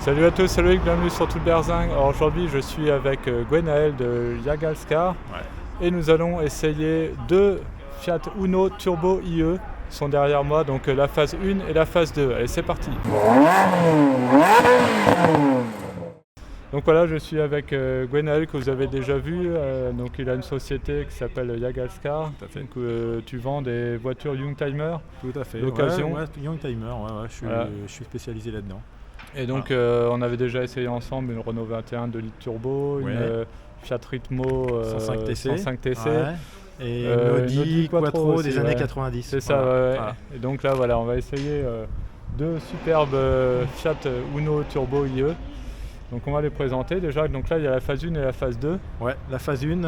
Salut à tous, salut Loïc, bienvenue sur Tout le Berzing. Alors aujourd'hui je suis avec Gwenaël de Jagalskar et nous allons essayer deux Fiat Uno Turbo IE qui sont derrière moi, donc la phase 1 et la phase 2. Allez, c'est parti. Donc voilà, je suis avec Gwenaël que vous avez déjà vu, donc il a une société qui s'appelle Jagalskar. Donc tu vends des voitures Youngtimer. Tout à fait, d'occasion. ouais, Youngtimer, je suis spécialisé là-dedans. Et donc on avait déjà essayé ensemble une Renault 21 2 litres turbo, une Fiat Ritmo 105 TC. Et une Audi Quattro des années 90. C'est ça, voilà. Et donc là voilà, on va essayer deux superbes Fiat Uno Turbo IE. Donc on va les présenter déjà. Donc là il y a la phase 1 et la phase 2. Ouais, la phase 1,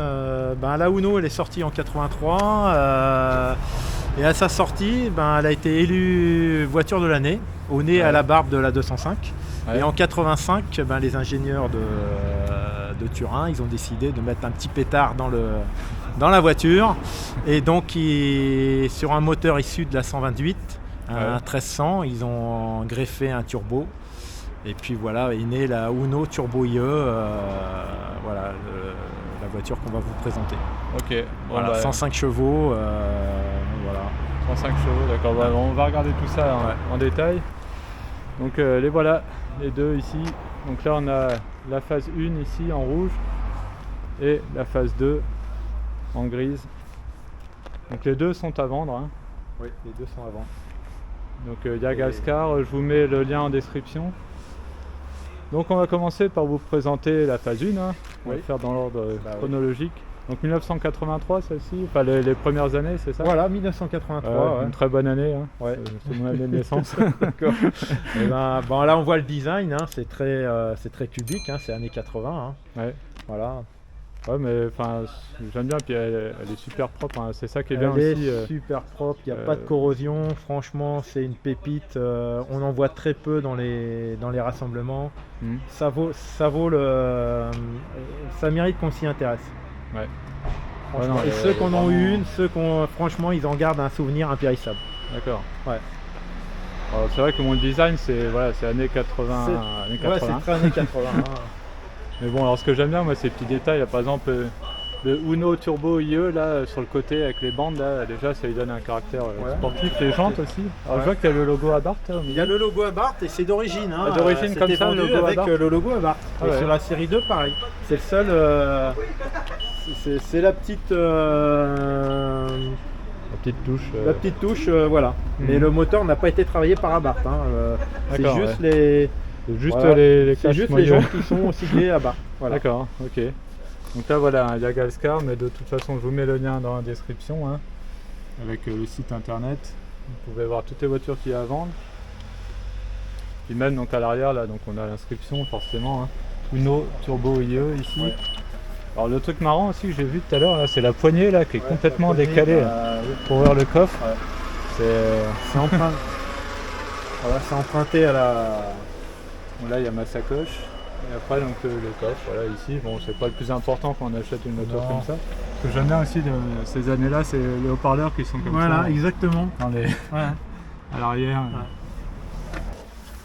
la Uno elle est sortie en 83 et à sa sortie elle a été élue voiture de l'année au nez à la barbe de la 205. Et en 85 les ingénieurs de Turin ils ont décidé de mettre un petit pétard dans la voiture et donc sur un moteur issu de la 128, un 1300, ils ont greffé un turbo. Et puis voilà, est née la Uno Turbo IE, la voiture qu'on va vous présenter. Ok. Voilà, 105 chevaux, voilà. 105 chevaux, d'accord. On va regarder tout ça en détail. Donc les voilà, les deux ici. Donc là on a la phase 1 ici en rouge et la phase 2 en grise. Donc les deux sont à vendre. Hein. Oui, les deux sont à vendre. Donc Jagalskar, je vous mets le lien en description. Donc on va commencer par vous présenter la phase 1, on va le faire dans l'ordre chronologique. Donc 1983 celle-ci, enfin les premières années, c'est ça? Voilà, 1983. Une très bonne année, c'est mon année de naissance. D'accord. Et là on voit le design, c'est très cubique, c'est années 80. Voilà. Ouais, mais j'aime bien, puis elle est super propre, c'est ça qui est bien aussi. Elle est super propre, il n'y a pas de corrosion, franchement c'est une pépite, on en voit très peu dans les rassemblements. Ça mérite qu'on s'y intéresse. Ouais. Et ceux qui en ont eu une, franchement ils en gardent un souvenir impérissable. D'accord. Ouais. Alors, c'est vrai que mon design c'est années 80. Ouais, c'est très années 80. Mais bon, alors ce que j'aime bien, moi, c'est les petits détails. Là, par exemple, le Uno Turbo IE, là, sur le côté avec les bandes, là, déjà, ça lui donne un caractère sportif. Les jantes aussi. Alors, je vois qu'il y a le logo Abarth. Il y a le logo Abarth et c'est d'origine. D'origine comme ça, le logo avec Abarth. Le logo Abarth. Et sur la série 2, pareil. C'est le seul. C'est la petite. La petite touche. La petite touche, voilà. Mais le moteur n'a pas été travaillé par Abarth. C'est juste les. C'est juste les gens qui sont siglés à bas. Voilà. D'accord, ok. Donc là voilà un Jagalskar, mais de toute façon je vous mets le lien dans la description avec le site internet. Vous pouvez voir toutes les voitures qu'il y a à vendre. Puis même donc à l'arrière là, donc on a l'inscription forcément. Uno Turbo IE ici. Ouais. Alors le truc marrant aussi que j'ai vu tout à l'heure là, c'est la poignée là qui est complètement décalée pour ouvrir le coffre. C'est emprunté. Voilà, c'est emprunté à la. Bon, là il y a ma sacoche et après donc le coffre, voilà ici, bon c'est pas le plus important quand on achète une moto comme ça. Ce que j'aime bien aussi de ces années là c'est les haut-parleurs qui sont comme ça. Voilà, exactement. À l'arrière. Ouais.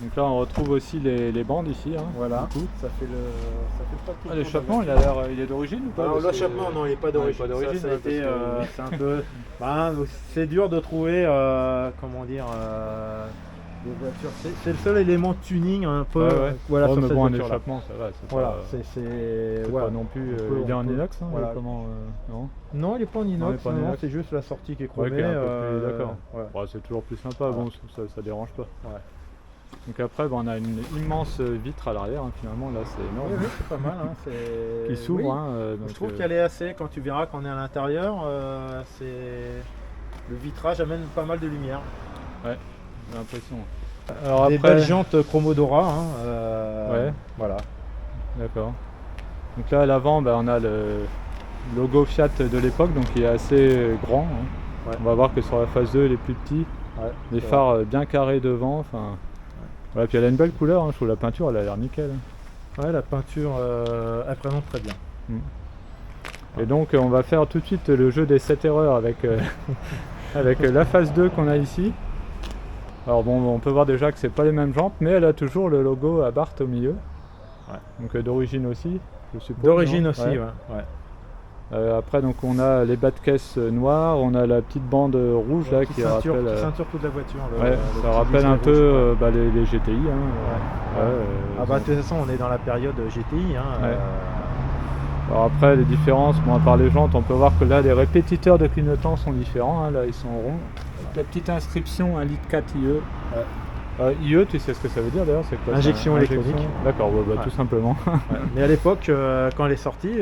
Donc là on retrouve aussi les bandes ici. Voilà, ça fait pas tout. L'échappement il est d'origine ou pas? Alors l'échappement non il n'est pas d'origine. C'est un peu. C'est dur de trouver comment dire. Des voitures, c'est le seul élément de tuning un peu. Voilà, sur mais cette bon, un voiture échappement, ça va. Voilà, c'est pas non plus. Il est en inox, voilà. Non, il est pas en inox. Non, c'est juste la sortie qui est chromée. D'accord. C'est toujours plus sympa. Bon, ça dérange pas. Ouais. Donc après, on a une immense vitre à l'arrière. Finalement, là, c'est énorme. Oui, c'est pas mal. Qui s'ouvre. Je trouve qu'elle est assez. Quand tu verras qu'on est à l'intérieur, le vitrage amène pas mal de lumière. Ouais. J'ai l'impression. Alors des belles jantes Chromodora. Voilà. D'accord. Donc là à l'avant, on a le logo Fiat de l'époque, donc il est assez grand. On va voir que sur la phase 2 il est plus petit. Les phares bien carrés devant. Voilà, puis elle a une belle couleur. Je trouve la peinture elle a l'air nickel. Ouais, la peinture elle présente très bien. Et donc on va faire tout de suite le jeu des 7 erreurs avec la phase 2 qu'on a ici. Alors bon, on peut voir déjà que c'est pas les mêmes jantes, mais elle a toujours le logo Abarth au milieu. Ouais. Donc d'origine aussi, je suppose. D'origine non aussi, Ouais. ouais. Après, donc on a les bas de caisse noirs, on a la petite bande rouge là qui ceinture, rappelle. ceinture toute la voiture. Ouais, ça rappelle un peu les GTI. Hein. Ah bah de toute façon, on est dans la période GTI. Hein, Ouais. Alors après, les différences, bon, à part les jantes, on peut voir que là, les répétiteurs de clignotants sont différents. Hein, là, ils sont ronds. Avec la petite inscription 1,4 litre IE. IE, tu sais ce que ça veut dire d'ailleurs? C'est quoi? Injection électronique. D'accord, ouais. Tout simplement. Ouais. Mais à l'époque, quand elle est sortie,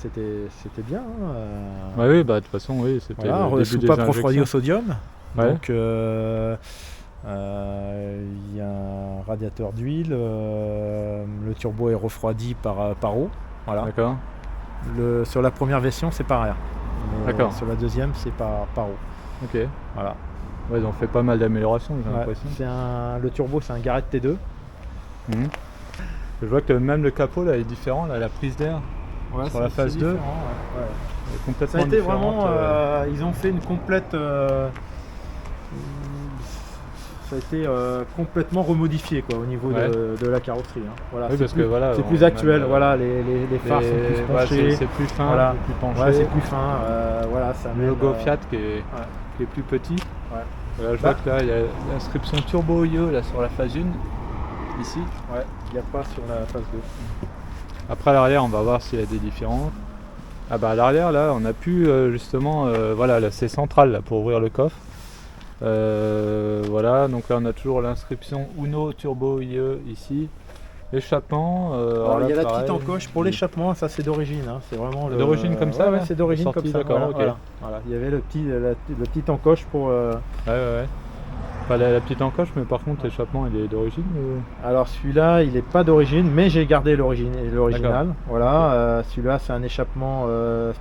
c'était bien. Hein, Oui, bah de toute façon, oui, c'était voilà, le début soupape des injections. refroidie au sodium. Ouais. Donc il y a un radiateur d'huile, le turbo est refroidi par eau. Voilà. D'accord. Sur la première version, c'est par air. Mais D'accord. sur la deuxième, c'est par eau. Ok. Voilà. Ouais, ils ont fait pas mal d'améliorations, j'ai l'impression. Le turbo, c'est un Garrett T2. Mhm. Je vois que même le capot là est différent, là, la prise d'air sur la phase 2 est complètement ça a été différente. vraiment. Ils ont fait une complète. Ça a été complètement remodifié quoi, au niveau de la carrosserie. Hein. Voilà, oui, parce que voilà, c'est plus actuel. Voilà, les phares sont plus penchés. C'est plus fin, voilà. plus penché. Ouais, c'est plus fin. Voilà, ça le logo Fiat qui est plus petit. Ouais. Voilà, je vois que là il y a l'inscription Turbo IE là sur la phase 1 ici. Ouais, il n'y a pas sur la phase 2. Après à l'arrière, on va voir s'il y a des différences. Ah bah à l'arrière là, on a pu justement voilà, là c'est central là pour ouvrir le coffre. Voilà, donc là on a toujours l'inscription Uno Turbo IE ici. L'échappement. Alors il y a la petite encoche pour l'échappement, ça c'est d'origine. Hein. C'est vraiment d'origine comme ça. Ouais, c'est d'origine comme ça. D'accord, ok. Voilà. Il y avait le petit encoche pour. Ouais. Pas la petite encoche, mais par contre l'échappement il est d'origine Alors celui-là il n'est pas d'origine, mais j'ai gardé l'original. Voilà, celui-là c'est un échappement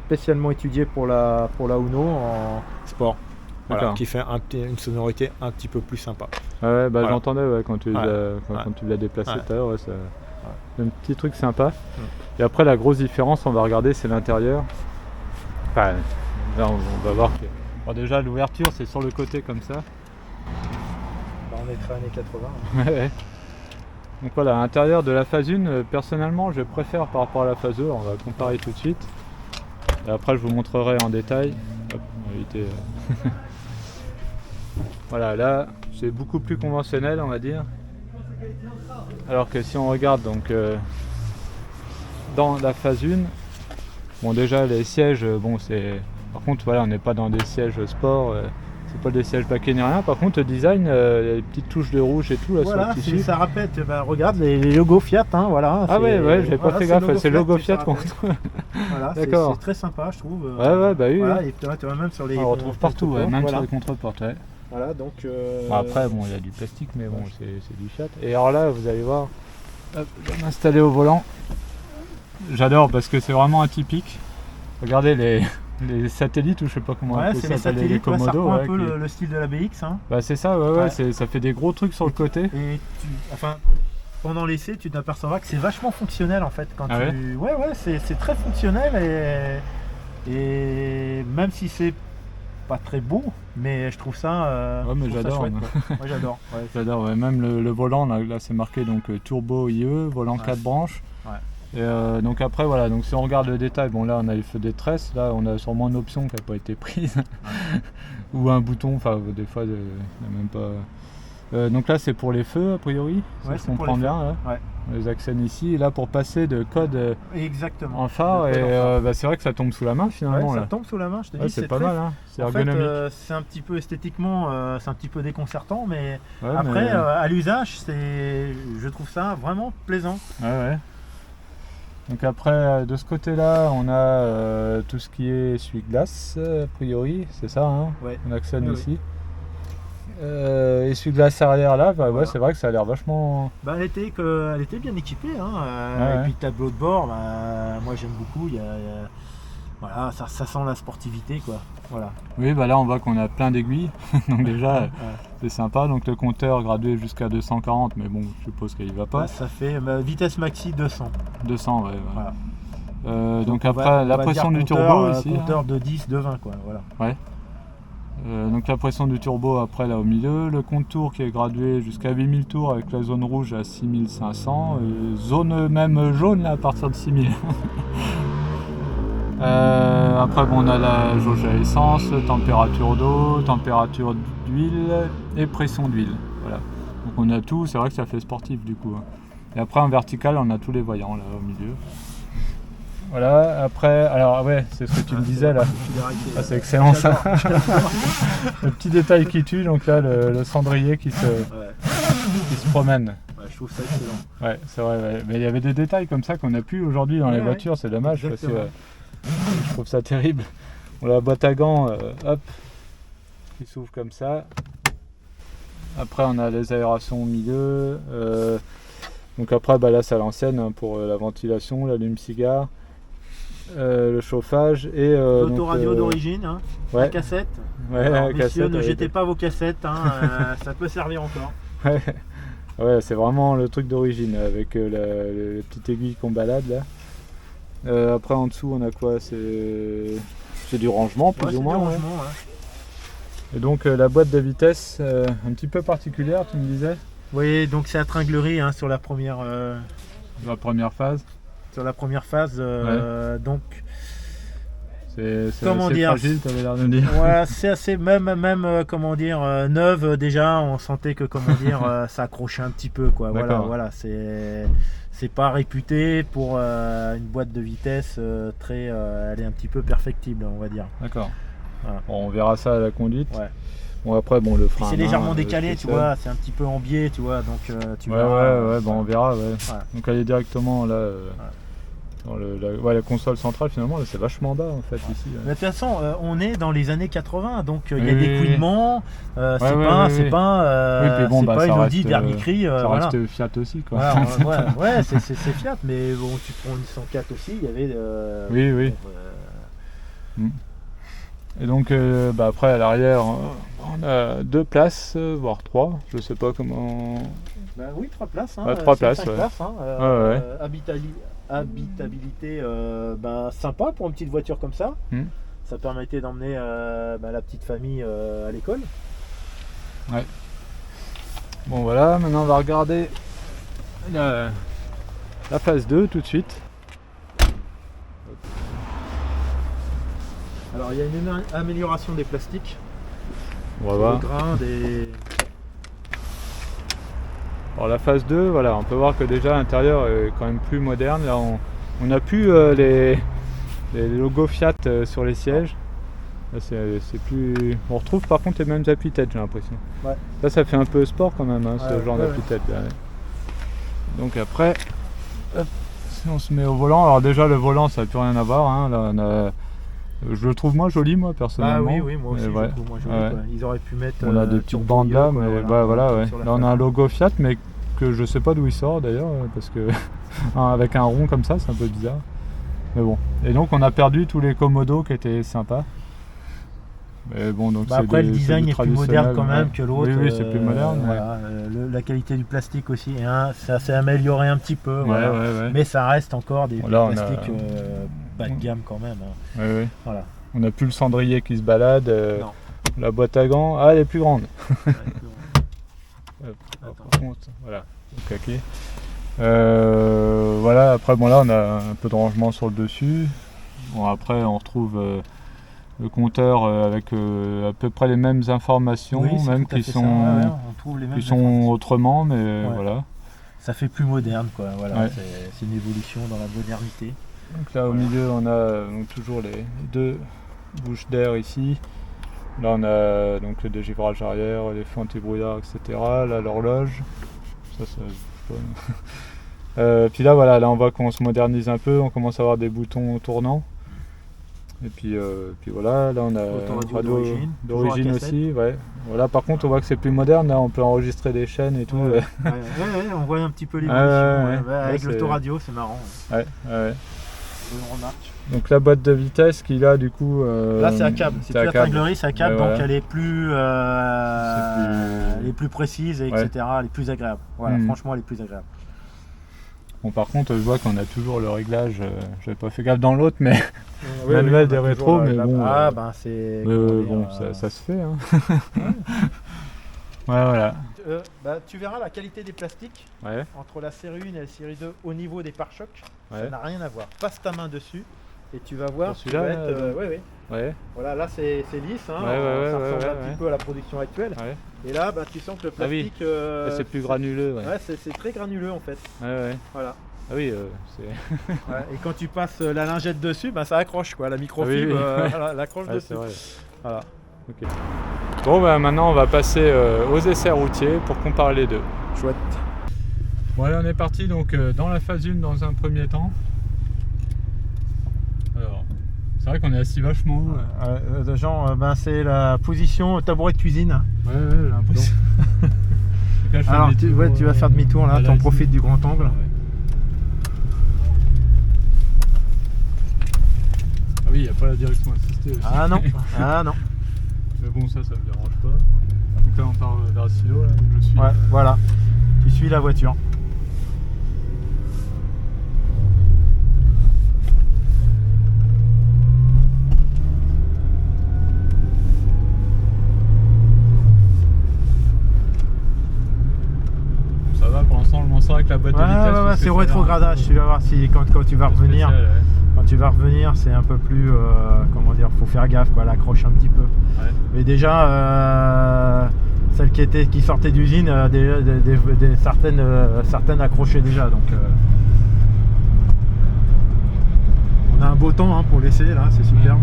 spécialement étudié pour la Uno en sport. Voilà, qui fait une sonorité un petit peu plus sympa. Ouais, bah j'entendais quand tu l'as déplacé tout à l'heure, c'est un petit truc sympa. Et après la grosse différence, on va regarder, c'est l'intérieur. Enfin, là on va voir que bon, déjà l'ouverture c'est sur le côté comme ça. Bah, on est très années 80. Hein. Ouais. Donc voilà, à l'intérieur de la phase 1, personnellement je préfère par rapport à la phase 2, on va comparer tout de suite. Et après je vous montrerai en détail. Hop, on va éviter, Voilà, là c'est beaucoup plus conventionnel on va dire. Alors que si on regarde donc dans la phase 1, bon déjà les sièges, bon c'est. Par contre voilà, on n'est pas dans des sièges sport, c'est pas des sièges baquets ni rien. Par contre le design, les petites touches de rouge et tout là voilà, sur le tissu. Ça rappelle, regarde les logos Fiat, hein, voilà. Ah ouais, j'avais pas fait gaffe, c'est le logo Fiat contre. Voilà, d'accord. C'est très sympa je trouve. Ouais, bah oui. Voilà, et tu vois même sur les. On retrouve partout, même sur les contreportes. Ouais. Voilà, donc. Bon, après, bon, il y a du plastique, mais bon, c'est du Fiat. Et alors là, vous allez voir, hop, je vais m'installer au volant. J'adore parce que c'est vraiment atypique. Regardez les satellites, ou je sais pas comment on c'est les satellites, les Komodo. Ça reprend un peu le style de la BX. Hein. Bah c'est ça, ça fait des gros trucs sur le côté. Et pendant l'essai, tu t'apercevras que c'est vachement fonctionnel en fait. Quand c'est très fonctionnel et même si c'est pas très beau, mais je trouve ça. Ouais, mais j'adore. Moi j'adore. Ouais, j'adore. Ouais. Même le volant, là c'est marqué donc Turbo IE, volant 4 branches. Ouais. Et donc après voilà, donc si on regarde le détail, bon là on a les feux des tresses, là on a sûrement une option qui n'a pas été prise. Ou un bouton, enfin des fois il n'y a même pas. Donc là c'est pour les feux a priori, si on comprend bien. Là. Ouais. On les accène ici, et là pour passer de code en phare, et c'est vrai que ça tombe sous la main finalement. Ouais, là. Ça tombe sous la main, je te dis. C'est pas mal, hein. C'est ergonomique. C'est un petit peu esthétiquement, c'est un petit peu déconcertant, mais après à l'usage, je trouve ça vraiment plaisant. Ouais. Donc après de ce côté-là, on a tout ce qui est essuie-glace a priori, c'est ça, hein. On accède ici. Essuie-glace arrière là, voilà. C'est vrai que ça a l'air vachement. Elle était bien équipée, hein. Et puis tableau de bord, moi j'aime beaucoup. Voilà, ça sent la sportivité quoi. Voilà. Oui, là on voit qu'on a plein d'aiguilles, donc déjà c'est sympa. Donc le compteur gradué jusqu'à 240, mais bon, je suppose qu'il va pas. Ça fait vitesse maxi 200. 200, voilà. Donc après la pression du turbo ici. Compteur de 10, de 20 quoi. Voilà. Ouais. Donc la pression du turbo après là au milieu, le compte-tours qui est gradué jusqu'à 8000 tours avec la zone rouge à 6500, zone même jaune là à partir de 6000. Après bon, on a la jauge à essence, température d'eau, température d'huile et pression d'huile. Voilà. Donc on a tout, c'est vrai que ça fait sportif du coup. Et après en vertical on a tous les voyants là au milieu. Voilà, après, alors ouais, c'est ce que tu me disais là. Ah, c'est excellent ça. Le petit détail qui tue, donc là le cendrier qui se promène. Ouais, je trouve ça excellent. Ouais, c'est vrai, ouais. Mais il y avait des détails comme ça qu'on n'a plus aujourd'hui dans les voitures, c'est dommage. Exactement. Parce que je trouve ça terrible. On a la boîte à gants, hop, qui s'ouvre comme ça. Après on a les aérations au milieu. Donc après bah là c'est à l'ancienne hein, pour la ventilation, l'allume-cigare. Le chauffage et l'autoradio d'origine, hein, ouais. La cassette. Ouais, alors, la messieurs, cassette, ne jetez pas vos cassettes, hein, ça peut servir encore. Ouais, ouais c'est vraiment le truc d'origine avec le petit aiguille qu'on balade là. Après en dessous on a quoi? C'est du rangement plus ou moins. Du rangement, Et donc la boîte de vitesse un petit peu particulière, tu me disais? Oui, donc c'est à tringlerie hein, sur la première. La première phase. Sur la première phase, donc c'est comment assez dire, fragile, t'avais l'air de dire. Ouais, c'est assez même comment dire neuve déjà, on sentait que comment dire ça accrochait un petit peu quoi. Voilà, c'est pas réputé pour une boîte de vitesse très, elle est un petit peu perfectible on va dire. D'accord. Voilà. Bon, on verra ça à la conduite. Ouais. Bon après bon le frein. C'est légèrement décalé, tu vois, c'est un petit peu en biais, tu vois, donc tu verras. Ouais, bon on verra. Ouais. Donc elle est directement là. Dans la console centrale finalement c'est vachement bas en fait ici. Mais de toute façon on est dans les années 80 donc il y a des couinements, c'est pas une Audi dernier cri. Ça reste Fiat aussi quoi. Voilà, c'est Fiat mais bon tu prends une 104 aussi, il y avait oui. Et donc après à l'arrière on a 2 places voire 3, je sais pas comment. Oui 3 places. 3 places. Places, habitabilité sympa pour une petite voiture comme ça. Ça permettait d'emmener la petite famille à l'école. Ouais. Bon voilà, maintenant on va regarder la phase 2 tout de suite. Alors il y a une amélioration des plastiques. On va voir. Le grain des... Alors la phase 2, voilà, on peut voir que déjà l'intérieur est quand même plus moderne. Là on n'a plus les logos Fiat sur les sièges. Là c'est plus. On retrouve par contre les mêmes appuis-tête, j'ai l'impression. Ouais. Là ça fait un peu sport quand même, ce genre d'appui-tête. Donc après, hop, si on se met au volant, alors déjà le volant ça n'a plus rien à voir. Hein. Là on a. Je le trouve moins joli moi personnellement. Oui, moi aussi je le trouve moins joli. Quoi. Ils auraient pu mettre. On a des petites bandes là, mais voilà. Là on a un logo Fiat, mais que je sais pas d'où il sort d'ailleurs, parce que avec un rond comme ça, c'est un peu bizarre. Mais bon. Et donc on a perdu tous les commodos qui étaient sympas. Mais bon, donc après le design est plus moderne quand même que l'autre. Oui, c'est plus moderne. Voilà. La qualité du plastique aussi, ça s'est amélioré un petit peu. Ouais. Mais ça reste encore des plastiques bas de gamme quand même. Oui. Voilà. On n'a plus le cendrier qui se balade. La boîte à gants, elle est plus grande. Par contre, voilà. Okay. Voilà, après bon là on a un peu de rangement sur le dessus. Bon après on retrouve le compteur avec à peu près les mêmes informations, même qui sont autrement, mais voilà. Ça fait plus moderne quoi, voilà. C'est une évolution dans la modernité. Donc là au milieu on a donc toujours les 2 bouches d'air ici. Là on a donc le dégivrage arrière, les feux anti-brouillard, etc. Là l'horloge. Ça puis là voilà, là on voit qu'on se modernise un peu, on commence à avoir des boutons tournants. Et puis voilà, là on a radio d'origine aussi, ouais. Voilà, par contre on voit que c'est plus moderne, là on peut enregistrer des chaînes et tout. On voit un petit peu l'évolution avec l'autoradio, c'est marrant. Ouais. Bonne remarque. Donc la boîte de vitesse qu'il a du coup. Là c'est à câble, c'est plus la tringlerie, c'est à câble, donc elle est plus, elle est plus précise, etc. Elle est plus agréable. Voilà, franchement elle est plus agréable. Bon, par contre, je vois qu'on a toujours le réglage, j'avais pas fait gaffe dans l'autre, mais Oui, manuel on des a rétros, toujours mais la- bon. Ah, ben c'est. Bon, ça se fait. Hein. Ouais, voilà. Tu verras la qualité des plastiques Ouais, entre la série 1 et la série 2 au niveau des pare-chocs. Ça ouais. n'a rien à voir. Passe ta main dessus et tu vas voir. Sur celui-là, tu vas être, là, ouais. Ouais, Voilà, là c'est lisse, hein, Ouais, ça ouais, ressemble ouais, un petit peu à la production actuelle. ouais. Et là, tu sens que le Ah oui. plastique. C'est plus granuleux, ouais. Ouais, c'est très granuleux en fait. Ouais. Voilà. Ah oui, c'est. Ouais, et quand tu passes la lingette dessus, ça accroche quoi. La microfibre, Ah oui. voilà, elle accroche Ouais, dessus. c'est vrai. Voilà. Ok. Bon, bah maintenant on va passer aux essais routiers pour comparer les deux. Chouette. Bon, allez, on est parti donc dans la phase 1 dans un premier temps. Alors, c'est vrai qu'on est assis vachement haut. C'est la position tabouret de cuisine. Hein. Ouais, j'ai l'impression. Alors tu vas faire demi-tour là, t'en profites du grand angle. Ouais. Ah oui, il n'y a pas la direction assistée aussi. Ah non, ah non. Mais bon, ça me dérange pas. Donc là, on part vers le silo, là, donc je suis. Ouais, voilà. Tu suis la voiture. Ça va pour l'instant, on sort avec la boîte de vitesse. parce que c'est au ça a l'air rétrogradage. un peu Tu vas voir si quand tu vas revenir. spécial, ouais. Quand tu vas revenir, c'est un peu plus, faut faire gaffe, quoi, elle accroche un petit peu. Ouais. Mais déjà, celle qui sortait d'usine, certaines accrochaient déjà, donc on a un beau temps pour l'essai là, c'est superbe.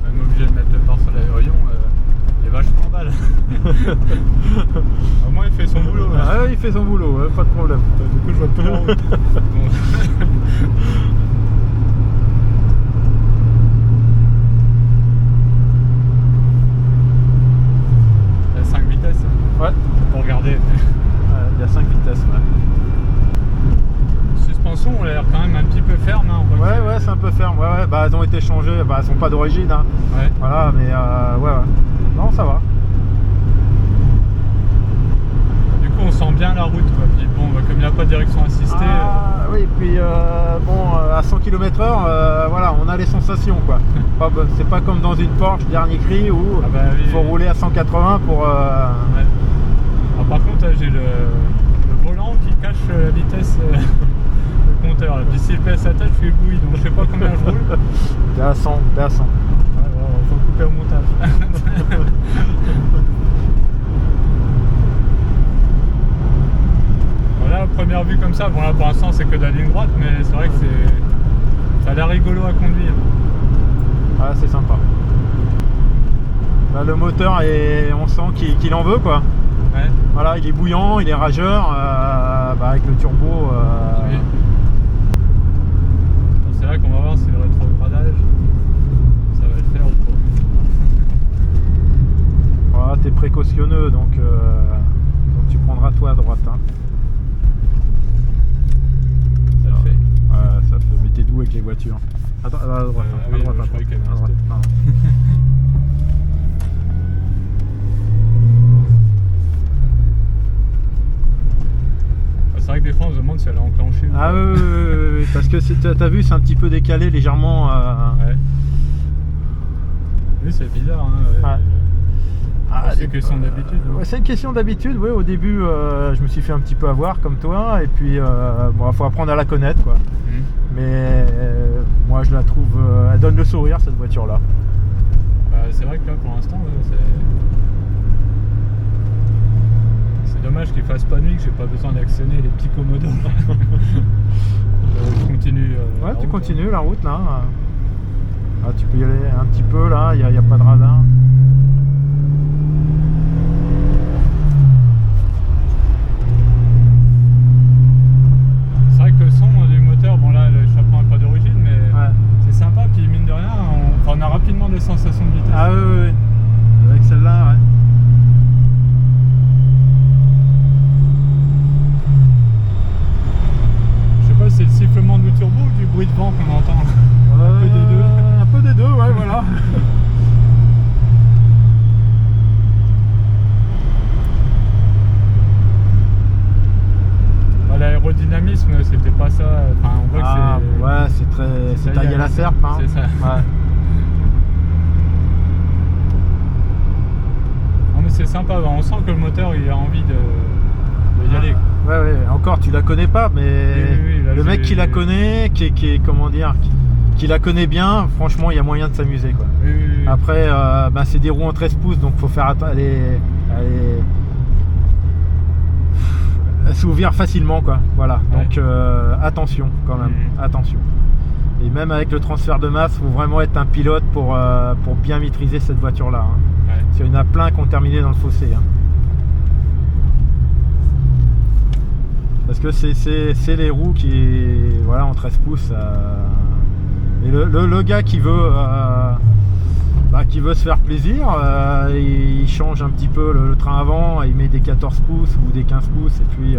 Même obligé de mettre le pare sur l'aéroyon, il est vachement mal. Au moins il fait son boulot. Là. Ah, il fait son boulot, pas de problème. Du coup je vois plus en route. Bon. Il y a 5 vitesses. Ouais, Pour regarder. il y a 5 vitesses. Suspension, on a l'air quand même un petit peu ferme. Hein, on voit que Ouais, c'est un peu ferme. Ouais, elles ont été changées, elles sont pas d'origine. Hein. Ouais. Voilà, mais ouais. Non, ça va. Du coup on sent bien la route. Quoi. Puis bon, comme il n'y a pas de direction assistée. Oui, puis à 100 km/h, voilà, on a les sensations quoi. C'est pas comme dans une Porsche dernier cri où Ah bah oui, il faut oui. rouler à 180 pour. Ouais. Alors, par contre, là, j'ai le volant qui cache la vitesse le compteur. Puis s'il baisse la tête, je suis ébloui, donc je sais pas combien je roule. T'es à 100, t'es à 100. Ouais, faut couper au montage. Voilà, première vue comme ça, bon là pour l'instant c'est que de la ligne droite, mais c'est vrai que ça a l'air rigolo à conduire. Ouais, c'est sympa. Là, le moteur, on sent qu'il en veut quoi. Ouais. Voilà, il est bouillant, il est rageur, avec le turbo. Oui. Bon, c'est là qu'on va voir si le rétrogradage ça va le faire ou pas. Voilà, t'es précautionneux donc tu prendras toi à droite. Hein. Ça le fait. Ouais, ça fait. Mais t'es doux avec les voitures. Attends, à droite, oui, à droite, je croyais qu'il y avait un à droite. stop. Pardon. C'est vrai que des fois on se demande si elle a enclenché. Ah oui, parce que t'as vu, c'est un petit peu décalé légèrement. Ouais. Oui, c'est bizarre. Hein, Ouais. c'est une question d'habitude. Hein. Ouais, c'est une question d'habitude, oui. Au début, je me suis fait un petit peu avoir comme toi, et puis faut apprendre à la connaître, quoi. Mais moi, je la trouve, elle donne le sourire cette voiture-là. Bah, c'est vrai que là, pour l'instant, c'est dommage qu'il fasse pas nuit, que j'ai pas besoin d'actionner les petits commodos. Je continue. Ouais, la tu route, continues la route là. Ah, tu peux y aller un petit peu là, il n'y a pas de radar. C'est vrai que le son du moteur, bon là, l'échappement n'est pas d'origine, mais Ouais. c'est sympa. Puis mine de rien, on a rapidement des sensations de vitesse. Ah oui. Avec celle-là, ouais. Je sais pas si c'est le sifflement du turbo ou du bruit de vent qu'on entend. Un peu des deux, ouais, voilà. sympa, on sent que le moteur il a envie de y aller. Ouais, encore tu la connais pas, mais oui, là, le mec qui la connaît, qui la connaît bien, franchement il y a moyen de s'amuser quoi. Oui. Après c'est des roues en 13 pouces, donc faut faire attention, elle s'ouvre facilement quoi. Voilà, donc attention quand même, attention. Et même avec le transfert de masse, faut vraiment être un pilote pour bien maîtriser cette voiture là. Il y en a plein qui ont terminé dans le fossé. Parce que c'est les roues en 13 pouces. Et le gars qui veut se faire plaisir, il change un petit peu le train avant, il met des 14 pouces ou des 15 pouces et puis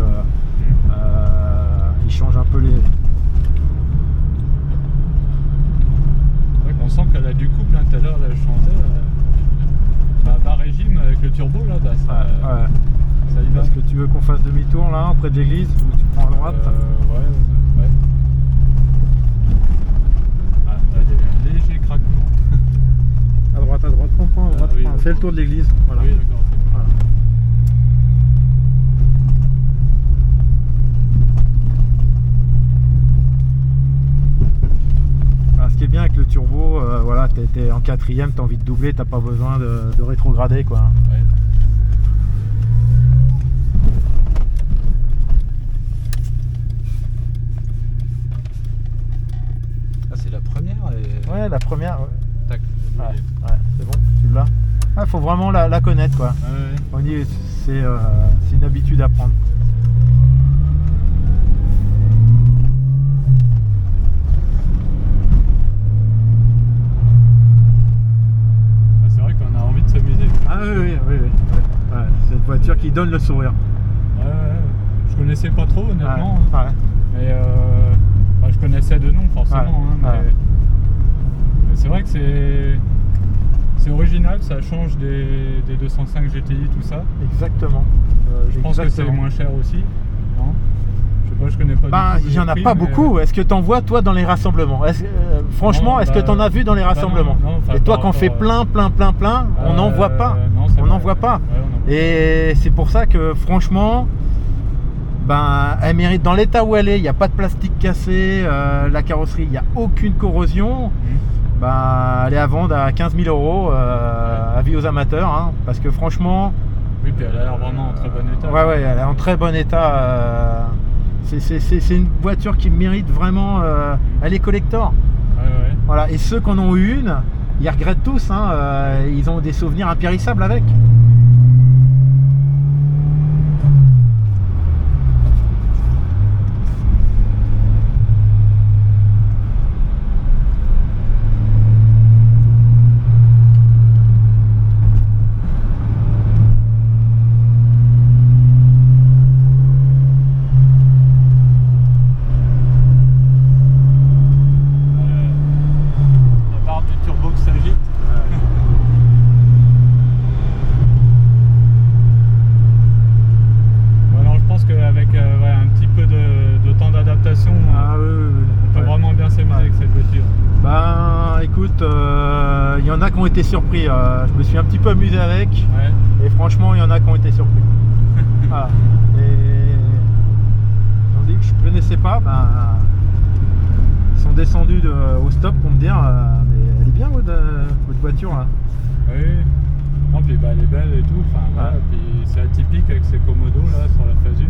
il change un peu les... On sent qu'elle a du couple, tout à l'heure elle chantait bas régime avec le turbo là, ça y va. Est-ce que tu veux qu'on fasse demi-tour là auprès de l'église ou tu prends à droite? Ouais. Ah, là il y avait un léger craquement. À droite, prends à droite, fais le tour de l'église. Voilà. Oui, d'accord. Voilà. Ce qui est bien avec le turbo, t'es en quatrième, t'as envie de doubler, t'as pas besoin de rétrograder quoi. Ouais. Ah, c'est la première Ouais, la première. Tac. C'est bon, tu l'as. Faut vraiment la connaître quoi. On dit c'est une habitude à prendre. Oui. C'est une voiture qui donne le sourire. Je connaissais pas trop honnêtement. Mais je connaissais de nom forcément. Mais c'est vrai que c'est original, ça change des 205 GTI, tout ça. Exactement. Je pense que c'est moins cher aussi. Non, je sais pas, je connais pas. Il y en a pas beaucoup. Est-ce que t'en vois toi dans les rassemblements? Franchement, est-ce que t'en as vu dans les rassemblements? Et toi, quand on fait plein, on n'en voit pas. On n'en voit pas. Et c'est pour ça que franchement, elle mérite, dans l'état où elle est, il n'y a pas de plastique cassé, la carrosserie, il n'y a aucune corrosion. Elle est à vendre à 15 000 €, avis aux amateurs, parce que franchement... Oui, puis elle a l'air vraiment en très bon état. Ouais, elle est en très bon état. C'est une voiture qui mérite vraiment... elle est collector. Voilà. Et ceux qui en ont eu une, ils regrettent tous, ils ont des souvenirs impérissables avec. Il y en a qui ont été surpris, je me suis un petit peu amusé avec, et franchement il y en a qui ont été surpris. Voilà. Et ils ont dit que je ne connaissais pas, ils sont descendus au stop pour me dire mais elle est bien votre voiture là. Oui, non, puis elle est belle et tout, puis c'est atypique avec ses commodos là sur la phase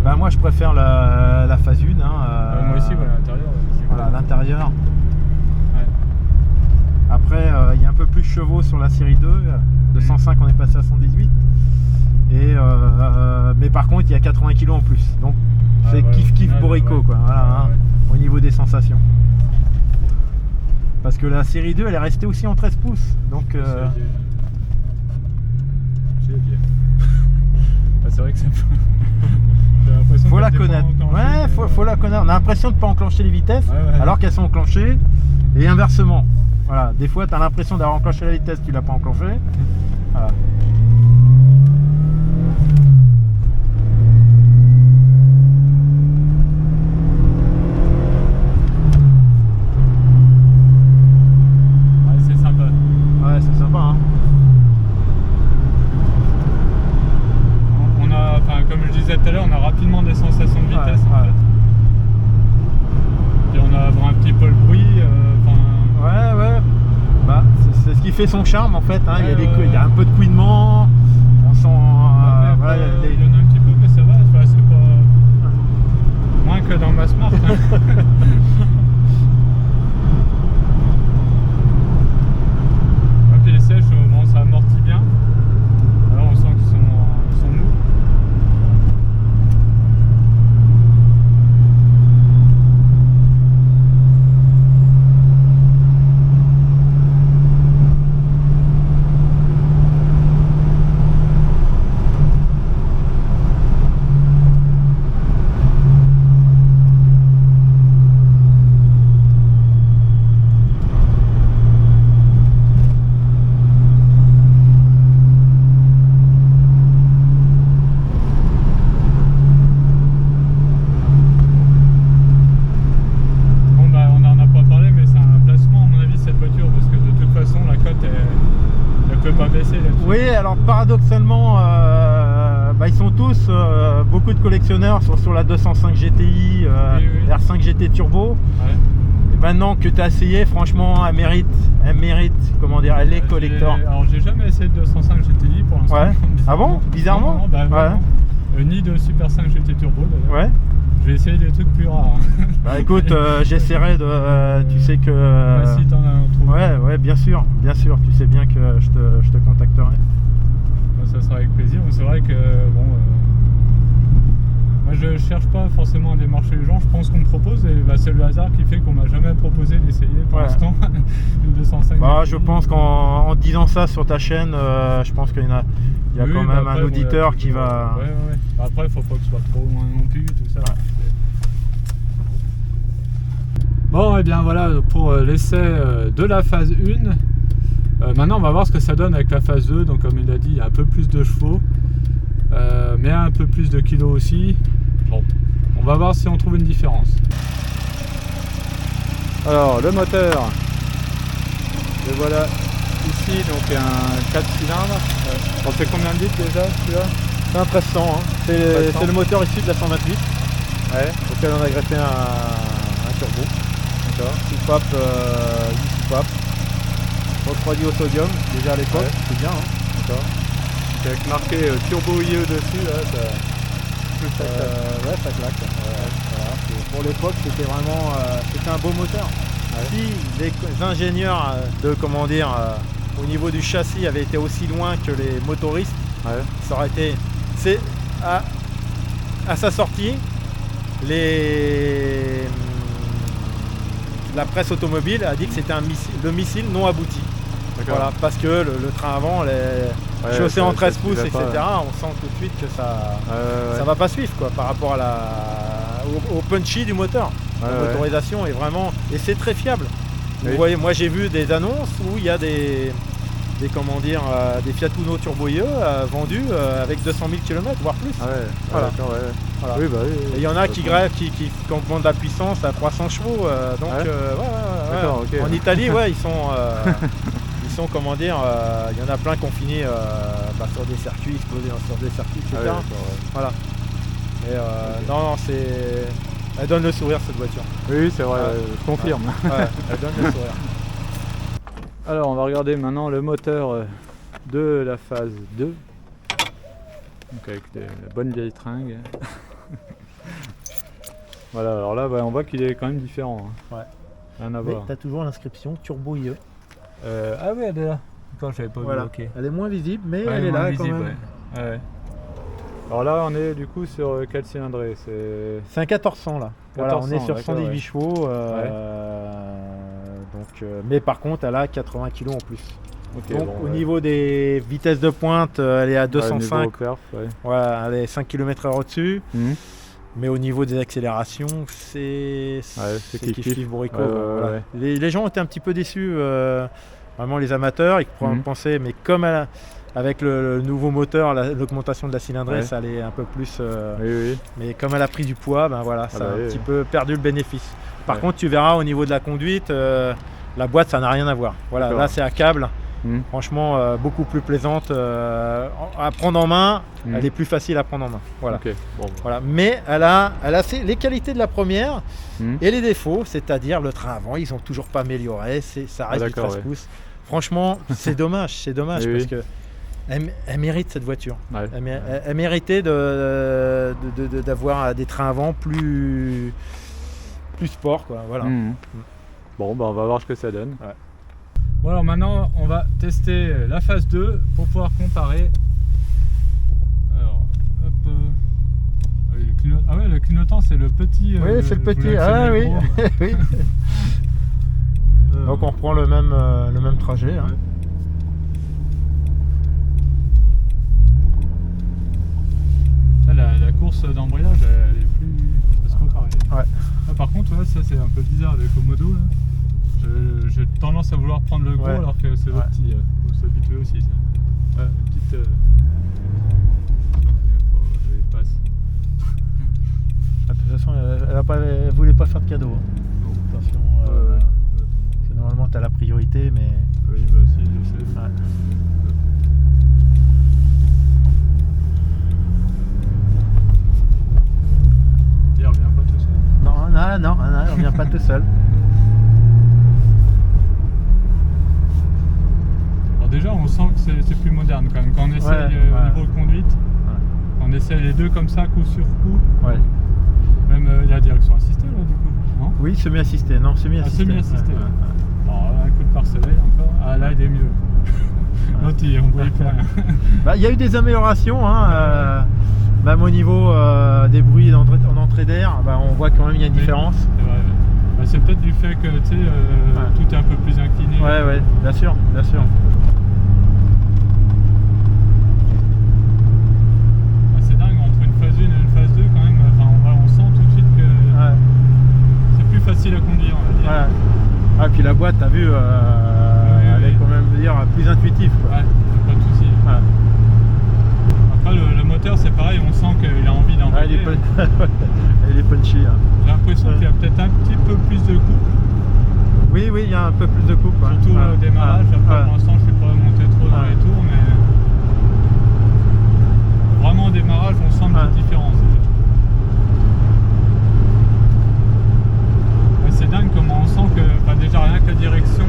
1. Moi je préfère la phase 1. Moi aussi, l'intérieur. Voilà, l'intérieur. Après, il y a un peu plus de chevaux sur la série 2. De 105, on est passé à 118. Mais par contre, il y a 80 kg en plus. Donc, c'est kiff Borico, quoi. Voilà, au niveau des sensations. Parce que la série 2, elle est restée aussi en 13 pouces. Donc, c'est vrai que c'est... faut la connaître. Faut la connaître. On a l'impression de ne pas enclencher les vitesses alors qu'elles sont enclenchées. Et inversement. Voilà, des fois tu as l'impression d'avoir enclenché la vitesse, tu l'as pas enclenché. Voilà. C'est sympa. Ouais, c'est sympa. qui fait son charme en fait. Hein. Il y a un peu de couinement. On sent. Voilà, il y en a un petit peu, mais ça va. Enfin, c'est pas moins que dans ma Smart. Hein. Et puis les sièges, bon, ça amortit bien. Alors on sent qu'ils sont mous. Oui, alors paradoxalement, ils sont tous, beaucoup de collectionneurs sont sur la 205 GTI, R5 GT Turbo. Ouais. Et maintenant que tu as essayé, franchement, elle mérite, comment dire, elle est collector. Alors j'ai jamais essayé de 205 GTI pour l'instant. Ouais. Ah bon? Bizarrement? Non, bah, ouais. Ni de Super 5 GT Turbo d'ailleurs. Ouais. Je vais essayer des trucs plus rares. Bah écoute, j'essaierai de. Tu sais que. Bah, si t'en as un trou. Ouais, bien sûr. Tu sais bien que je te contacterai. Bah, ça sera avec plaisir. Mais c'est vrai que bon. Moi je cherche pas forcément à démarcher les gens. Je pense qu'on me propose et bah, c'est le hasard qui fait qu'on m'a jamais proposé d'essayer pour l'instant une 205. Bah, je pense qu'en disant ça sur ta chaîne, je pense qu'il y a quand même un auditeur qui va. Ouais. Bah, après, il faut pas que ce soit trop loin non plus, tout ça. Ouais. Bon, et bien voilà pour l'essai de la phase 1. Maintenant, on va voir ce que ça donne avec la phase 2. Donc, comme il a dit, il y a un peu plus de chevaux, mais un peu plus de kilos aussi. Bon, on va voir si on trouve une différence. Alors, le moteur, le voilà ici, donc un 4 cylindres. On fait combien de litres déjà celui-là? C'est un 1300, hein. C'est le moteur issu de la 128, auquel on a greffé un turbo. D'accord. Soupape, 8 soupapes, refroidi au sodium, déjà à l'époque, c'est bien. Hein. D'accord. Avec marqué Turbo IE dessus, là, ça claque. Ça claque. Voilà. Pour l'époque, c'était vraiment c'était un beau moteur. Si les ingénieurs au niveau du châssis avaient été aussi loin que les motoristes, ça aurait été. À sa sortie, la presse automobile a dit que c'était le missile non abouti. Voilà, parce que le train avant, chaussé en 13 pouces, etc., on sent tout de suite que ça va pas suivre quoi, par rapport au punchy du moteur. La motorisation est vraiment. Et c'est très fiable. Vous voyez, moi j'ai vu des annonces où il y a des Fiat Uno Turbo IE vendus avec 200 000 km, voire plus. Voilà. Oui, bah, oui. Et il y en a qui grèvent, qui vendent de la puissance à 300 chevaux. En Italie, ils sont, comment dire, il y en a plein qui ont fini sur des circuits, explosés sur des circuits, etc. Voilà. Et non, elle donne le sourire cette voiture. Oui, c'est vrai, je confirme. Elle donne le sourire. Alors on va regarder maintenant le moteur de la phase 2. Donc avec la bonne vieille tringue. Voilà, alors là on voit qu'il est quand même différent. Hein. Rien à voir. Tu as toujours l'inscription Turbo IE. Ah oui, elle est là. Quand j'avais pas vu. Okay. Elle est moins visible, mais elle est là quand même. Alors là on est du coup sur quel cylindré? C'est un 1400 là. 1400, voilà, on est sur 118 chevaux. Mais par contre elle a 80 kg en plus. Donc au niveau des vitesses de pointe, elle est à 205. Elle est 5 km/h au-dessus. Mais au niveau des accélérations, c'est kiff bourrico. Les gens étaient un petit peu déçus, vraiment les amateurs, ils pensaient, mais comme avec le nouveau moteur, l'augmentation de la cylindrée, ça allait un peu plus. Mais comme elle a pris du poids, ça a un petit peu perdu le bénéfice. Par contre, tu verras au niveau de la conduite, la boîte, ça n'a rien à voir. Voilà, là c'est à câble. Franchement, beaucoup plus plaisante à prendre en main. Elle est plus facile à prendre en main. Voilà. Voilà. Mais elle a les qualités de la première et les défauts, c'est-à-dire le train avant, ils n'ont toujours pas amélioré. Ça reste du 13 pouces. Franchement, c'est dommage Oui, parce oui. que elle mérite cette voiture. Ouais. Elle méritait d'avoir des trains avant plus sport, quoi. Voilà. Mhm. Bon, bah on va voir ce que ça donne. Ouais. Bon, alors maintenant, on va tester la phase 2 pour pouvoir comparer. Alors, hop. Oui, ah ouais, le clignotant, c'est le petit. Oui, c'est le petit. vous Ah oui. l'actionnez Oui. Donc on reprend le même trajet. Hein. Ouais. La course d'embrayage, elle est plus. C'est pas pareil. Ouais. Ah, par contre, ouais, ça c'est un peu bizarre le Komodo. Là. J'ai tendance à vouloir prendre le gros Ouais. alors que c'est le Ouais. petit. Faut s'habituer aussi. Ça. Ouais, petite. Je les passe. De toute façon, elle voulait pas faire de cadeau. Hein. Non. Attention, Ouais. c'est normalement tu as la priorité, mais. Oui, bah si, je sais. Ouais. Il revient pas tout seul. Non, on vient pas tout seul. Alors déjà, on sent que c'est plus moderne quand même. Quand on essaye Ouais, au ouais. niveau de conduite, on essaye les deux comme ça, coup sur coup. Ouais. Même la direction assistée là du coup, non? Oui, semi-assisté. Non, semi-assisté. semi-assisté, Ouais, ouais. ouais. Alors là, un coup de pare-soleil encore. Ah là, il est mieux. L'autre, on voyait plus rien. Bah, il y a eu des améliorations, hein, même au niveau des bruits en entrée d'air, bah, on voit quand même il y a une différence. C'est vrai. Bah, c'est peut-être du fait que tu sais, tout est un peu plus incliné. Ouais, bien sûr, bien sûr. C'est dingue, entre une phase 1 et une phase 2 quand même, on sent tout de suite que Ouais. c'est plus facile à conduire, on va dire. Ouais. Ah, puis la boîte, t'as vu, elle est quand même plus intuitive, quoi. Ouais, pas de soucis. Ouais. Après le moteur c'est pareil, on sent qu'il a envie Ouais, d'envoyer. il est punchy. Hein. J'ai l'impression qu'il y a peut-être un petit peu plus de couple, Oui, il y a un peu plus de coupe. Ouais. surtout Ouais. au démarrage. Ouais. Après Ouais. pour l'instant je suis pas monté trop dans Ouais. les tours, mais vraiment au démarrage on sent une petite différence déjà. Ouais, c'est dingue comment on sent que déjà rien que la direction,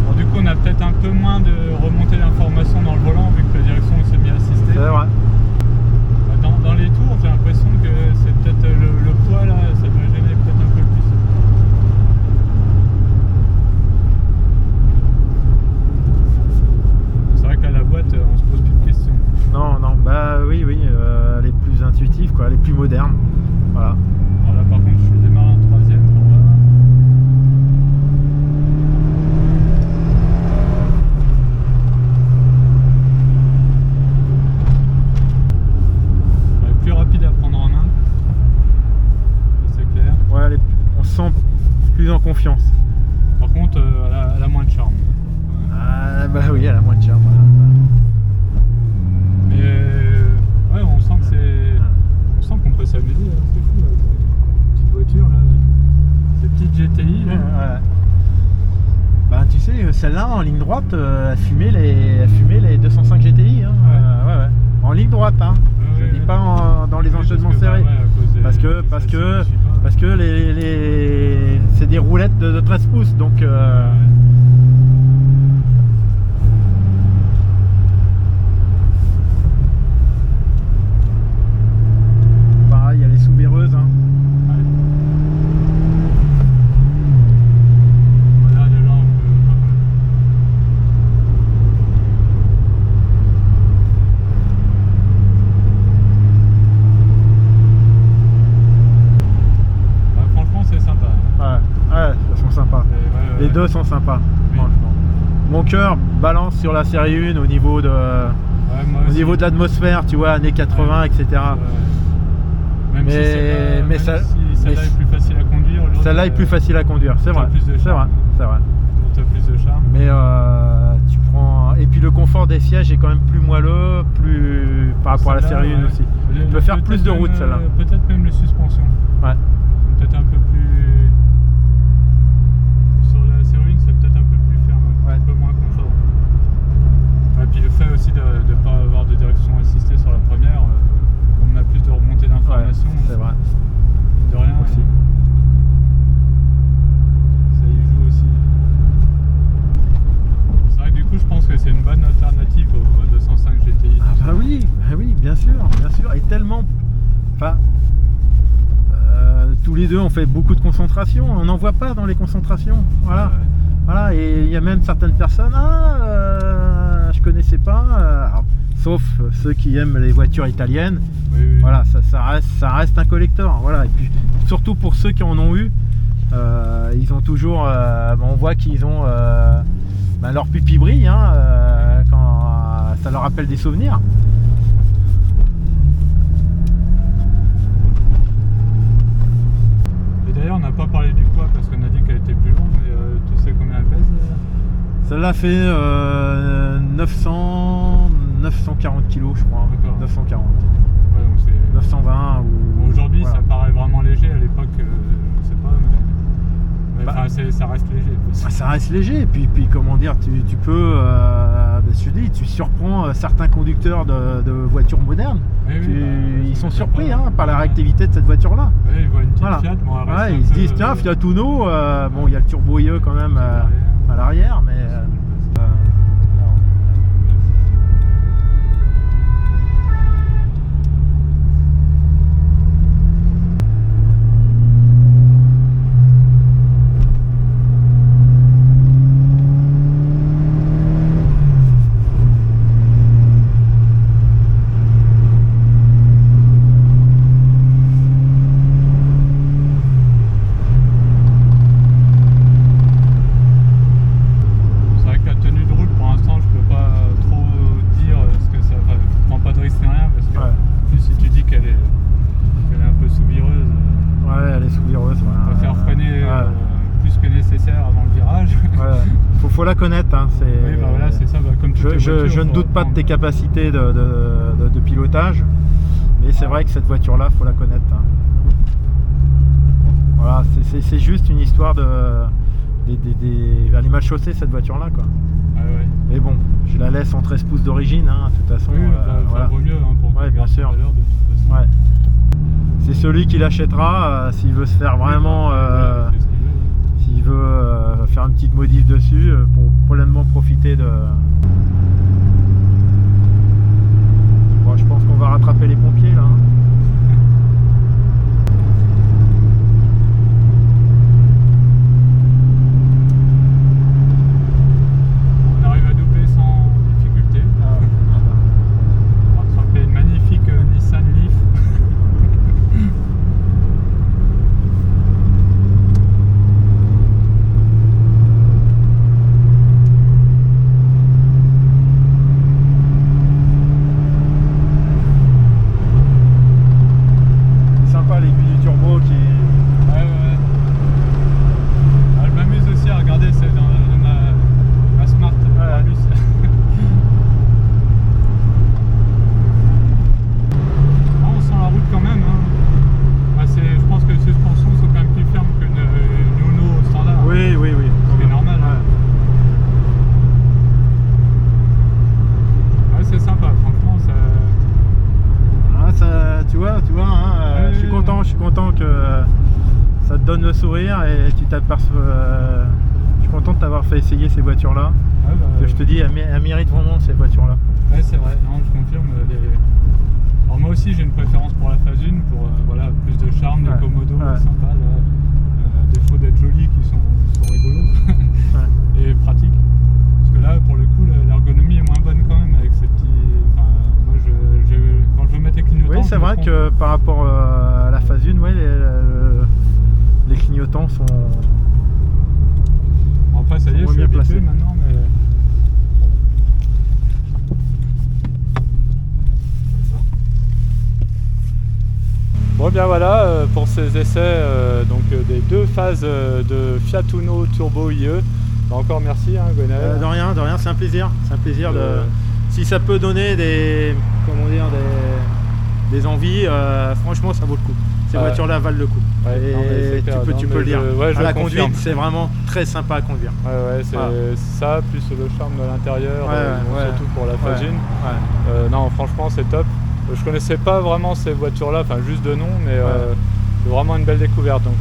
bon, du coup on a peut-être un peu moins de remontée d'informations dans le volant vu que la direction est semi-assistée. C'est vrai. Dans les tours, j'ai l'impression que c'est peut-être le poids là, ça doit gêner peut-être un peu plus. C'est vrai qu'à la boîte, on se pose plus de questions. Non, bah oui, elle est plus intuitive, quoi, elle est plus moderne. Voilà. Alors là, par contre, je suis démarré en troisième pour voir. Elle est plus rapide à prendre en main. Ça, c'est clair. Ouais, on se sent plus en confiance. Par contre, elle a moins de charme. Ouais. Ah, bah oui, elle a moins de charme. Voilà. Mais ouais, on sent que on sent qu'on peut s'amuser, hein. C'est fou là, une petite voiture là, ces petites GTI là. Ouais. Bah tu sais, celle-là en ligne droite, elle fumait les 205 GTI. Hein. Ouais. En ligne droite, hein. Ouais, Je dis pas dans les enchaînements serrés. Parce que c'est des roulettes de 13 pouces, donc pareil, elle est sous-véreuses. Hein. Franchement, c'est sympa. Ouais, elles sont sympas. Les deux sont sympas, Oui. franchement. Mon cœur balance sur la série 1 au niveau de l'atmosphère, tu vois, années 80, etc. Même Mais- si mais ça- celle-là est plus facile à conduire. l'autre, Celle-là est plus facile à conduire, c'est t'as vrai. plus de C'est vrai, charme. c'est vrai. L'autre a plus de charme. Mais tu prends. Et puis le confort des sièges est quand même plus moelleux, plus par rapport à la Celle-là, série 1 ouais. aussi. Tu peux faire plus de Peut-être route même, celle-là. Peut-être même les suspensions. Ouais. C'est peut-être un peu plus. Sur la série 1, c'est peut-être un peu plus ferme, Ouais. un peu moins confort. Et puis le fait aussi de ne pas avoir de direction assistée sur la première, comme on a plus de remontée Ouais, d'informations, c'est vrai. mine de rien, Aussi. ça y joue aussi. bien sûr. Et tellement... Enfin, tous les deux on fait beaucoup de concentration, on n'en voit pas dans les concentrations. Voilà. Ouais. Voilà, et il y a même certaines personnes, je connaissais pas, alors, sauf ceux qui aiment les voitures italiennes. Oui, oui. Voilà, ça reste un collector. Voilà. Et puis surtout pour ceux qui en ont eu, ils ont toujours, on voit qu'ils ont leur pupille brille, hein, quand ça leur rappelle des souvenirs. Et d'ailleurs, on n'a pas parlé du poids parce qu'on a dit qu'elle était plus longue, mais tu sais combien elle pèse? Celle-là fait 940 kg, je crois. D'accord. 940. Ouais, donc c'est... 920 ou... Bon, aujourd'hui, voilà. ça paraît vraiment léger. À l'époque, je sais pas, mais Bah, ça reste léger. ça reste léger, et puis comment dire, tu peux, je te dis, tu surprends certains conducteurs de voitures modernes. Oui, oui, Ils sont ça surpris pas, par la réactivité de cette voiture-là. Oui, ils voient une petite Voilà. Fiat, bon, elle reste Ouais, un ils se peu, disent, tiens, Fiat Uno, bon, il y a le turbo IE quand même à l'arrière, mais... C'est vrai que la tenue de route, pour l'instant, je peux pas trop dire ce que ça. Enfin, je prends pas de risque ni rien parce que Ouais. plus si tu dis qu'elle est un peu sous-vireuse, Ouais, elle est sous-vireuse. on va faire freiner ouais. plus que nécessaire avant le virage. Ouais. Faut la connaître. Hein, Oui, bah voilà, c'est ça. Bah, comme toutes les voitures, je ne faut doute pas de apprendre. tes capacités de pilotage, mais c'est vrai que cette voiture-là, faut la connaître. Hein. Voilà, c'est juste une histoire elle est mal chaussée cette voiture-là, quoi. Ah ouais. Mais bon, je la laisse en 13 pouces d'origine, hein, de toute façon. Oui, bah, ça voilà. vaut mieux hein, pour Ouais, qu'elle bien garde sûr. sa valeur, de toute façon. Ouais. C'est celui qui l'achètera s'il veut se faire vraiment, Il fait ce qu'il veut. s'il veut faire une petite modif dessus pour pleinement profiter de... Bon, je pense qu'on va rattraper les pompiers là. Hein. On arrive à doubler sans difficulté. On va attraper une magnifique Nissan Leaf. C'est sympa l'aiguille du turbo qui... Ouais, ouais. Ah, je m'amuse aussi à regarder, c'est dans ma Smart Brabus. Ah, on sent la route quand même. Hein. Ah, je pense que les suspensions sont quand même plus fermes qu'une Uno standard. Oui, oui, oui. C'est normal. Hein. Ouais, c'est sympa, franchement. Ça... Ah, ça, tu vois, hein, Ouais, je suis content que ça te donne le sourire et tu t'aperçois. Je suis content de t'avoir fait essayer ces voitures-là. Ouais, bah, Je te dis, elles méritent vraiment ces voitures-là. ouais, c'est vrai, non, je confirme. Alors moi aussi j'ai une préférence pour la phase 1 pour voilà, plus de charme, des Ouais, commodos ouais. sympas, là, défaut d'être jolis qui sont rigolos Ouais. et pratiques. Parce que là pour le coup l'ergonomie est moins bonne quand même avec ces petits. Enfin, moi quand je veux mettre les clignotants. Oui, c'est vrai que par rapport à la phase 1, ouais, les clignotants sont... Bon, après ça y est, sont je suis bien habitué placés. maintenant mais. Bon bien voilà pour ces essais des deux phases de Fiat Uno Turbo IE. Encore merci hein, Gwenaël. De rien, c'est un plaisir. C'est un plaisir de... Si ça peut donner des envies, franchement ça vaut le coup. Ces Ouais. voitures-là valent le coup. Ouais, Et non, mais c'est clair. tu Non, peux mais le dire. ouais, je À la confirme. conduite, c'est vraiment très sympa à conduire. Ouais, c'est Voilà. ça, plus le charme de l'intérieur, Ouais. surtout pour la phase 1. Ouais. Non, franchement, c'est top. Je connaissais pas vraiment ces voitures-là, enfin juste de nom, mais c'est vraiment une belle découverte. Donc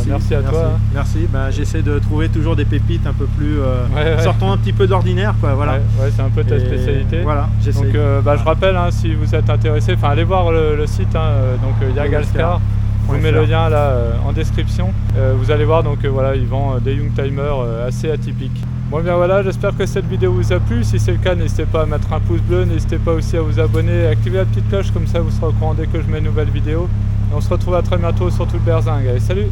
merci à toi. Hein. Merci. Ben, j'essaie de trouver toujours des pépites un peu plus sortant un petit peu d'ordinaire, quoi. Voilà. Ouais, c'est un peu ta spécialité. Voilà. Donc je rappelle, hein, si vous êtes intéressé, allez voir le site. Hein, donc Jagalskar. Je vous mets le lien là en description. Vous allez voir, donc voilà, ils vendent des Youngtimer assez atypiques. Bon bien voilà, j'espère que cette vidéo vous a plu. Si c'est le cas, n'hésitez pas à mettre un pouce bleu, n'hésitez pas aussi à vous abonner et activer la petite cloche, comme ça vous serez au courant dès que je mets une nouvelle vidéo. Et on se retrouve à très bientôt sur tout le Berzing. Allez, salut!